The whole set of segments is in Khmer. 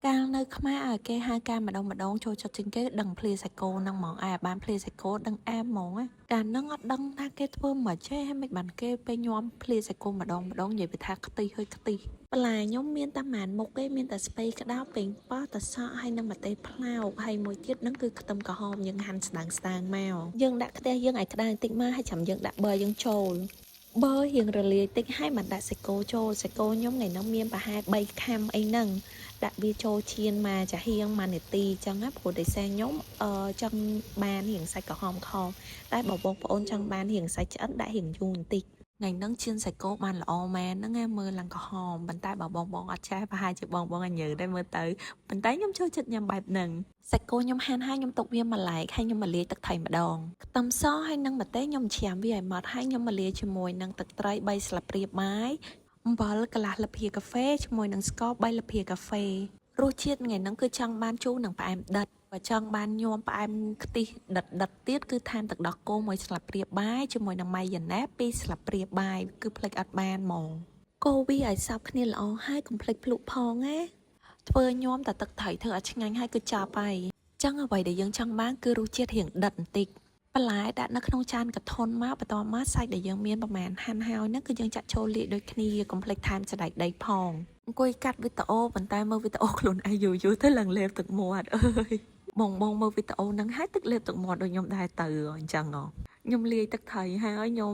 កាលនៅខ្មែរគេហៅការម្ដងចូលចិត្តជាងគេដឹងភ្លាសាច់គោនឹងហ្មងបានភ្លាសាច់គោដឹងអែមហ្មងកាលនឹងអត់ដឹងថាគេធ្វើមិនចេះមិនបានគេពេលញោមភ្លាសាច់គោម្ដងនិយាយថាខ្ទិះហើយខ្ទិះបន្លែខ្ញុំមានតែម៉ានមុខទេមានតែស្ពៃក្តោបពេញប៉ោះតសក់ហើយនឹងម្ទេសផ្លោកហើយមួយទៀតនឹងគឺខ្ទឹមក្រហមយើងហាន់ស្ដើងមកយើងដាក់ខ្ទះយើងឲ្យក្តៅបន្តិចមកហើយចាំយើងដាក់ប៊ឺយើងចូលបើរៀងរលាយតិចហើយមិនដាក់សាច់គោចូលសាច់គោខ្ញុំថ្ងៃនោះមានប្រហែល3ខាំអីហ្នឹងដាក់វាចូលឈានមកចាហៀង1នាទីអញ្ចឹងណាព្រោះដោយសារខ្ញុំចង់បានរៀងសាច់ក្រហមខតែបើបងប្អូនចង់បានរៀងសាច់ឆ្អិនដាក់រៀងយូរបន្តិចថ្ងៃហ្នឹងឈានសាច់គោបានល្អមែនហ្នឹងមើលឡើងក្រហមប៉ុន្តែបើបងអត់ចេះប្រហែលជាបងអញញើដែរមើលទៅប៉ុន្តែខ្ញុំចូលចិត្តញ៉ាំបែបហ្នឹងសាច់គោខ្ញុំហាន់ហើយខ្ញុំទុកវាមួយឡែកហើយខ្ញុំមកលាយទឹកត្រីម្ដងខ្ទឹមសហើយនឹងម្ទេសខ្ញុំច្រាំវាឲ្យម៉ត់ហើយខ្ញុំមកលាយជាមួយនឹងទឹកត្រី3ស្លាបព្រាបាយអំបិលកន្លះលភាកាហ្វេជាមួយនឹងស្ករ3លភាកាហ្វេរសជាតិថ្ងៃហ្នឹងគឺចង់បានជូរនិងផ្អែមដិតបើចង់បានញោមផ្អែមខ្ទិះដិតទៀតគឺថែមទឹកដោះគោ1ស្លាបព្រាបាយជាមួយនឹងម៉ាយ៉ូណេស2ស្លាបព្រាបាយគឺភ្លេចអត់បានហ្មងកូរវាឲ្យសព្វគ្នាល្អហើយកុំភ្លេចភ្លក់ផងណាធ្វើញោមតែទឹកត្រីធ្វើឲ្យឆ្ងាញ់ហើយគឺចប់ហើយចឹងអ្វីដែលយើងចង់បានគឺរសជាតិរៀងដិតបន្តិចបន្លែដាក់នៅក្នុងចានកធុនមកបន្តមកសាច់ដែលយើងមានប្រមាណហាន់ហើយហ្នឹងគឺយើងចាក់ចូលលាយដូចគ្នាកុំភ្លេចថែមសណ្តែកដីផងអង្គុយកាត់វីដេអូប៉ុន្តែមើលវីដេអូខ្លួនឯងយូរទៅឡើងលេបទឹកមាត់អើយបងមើលវីដេអូហ្នឹងហើយទឹកលេបទឹកមាត់ដូចខ្ញុំដែរទៅអញ្ចឹងខ្ញុំលាយទឹកត្រីហើយខ្ញុំ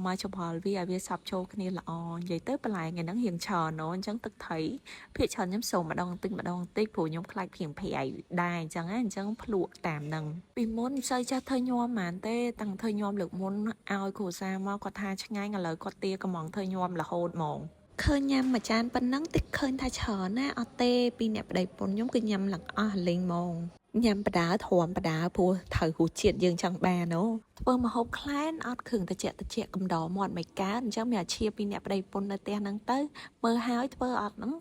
មកច្របល់វាឲ្យវាសព្វចូលគ្នាល្អនិយាយទៅបន្លែថ្ងៃហ្នឹងរៀងច្រើនអញ្ចឹងទឹកត្រីភាគច្រើនខ្ញុំសូមម្ដងបន្តិចព្រោះខ្ញុំខ្លាចព្រៀងប្រៃដែរអញ្ចឹងភ្លក់តាមហ្នឹងពីមុនមិនសូវចេះធ្វើញោមហ្មងទេតាំងធ្វើញោមលើកមុនឲ្យគ្រូសាមកគាត់ថាឆ្ងាញ់ឥឡូវគាត់ទាកំងធ្វើញោមរហូតហ្មងឃើញញ៉ាំមួយចានប៉ុណ្ណឹងតិចឃើញថាច្រើនណាអត់ទេពីអ្នកប្តីប្រពន្ធខ្ញុំគឺញ៉ាំឡើងអស់លេងហ្មងញ៉ាំបដាធំបដាព្រោះត្រូវរសជាតិយើងចង់បានធ្វើម្ហូបខ្លែនអត់គ្រឿងត្រជាក់កំដរមាត់មិនកើតអញ្ចឹងមានអាជីពពីអ្នកប្តីប្រពន្ធនៅផ្ទះហ្នឹងទៅមើលហើយធ្វើអត់ហ្នឹង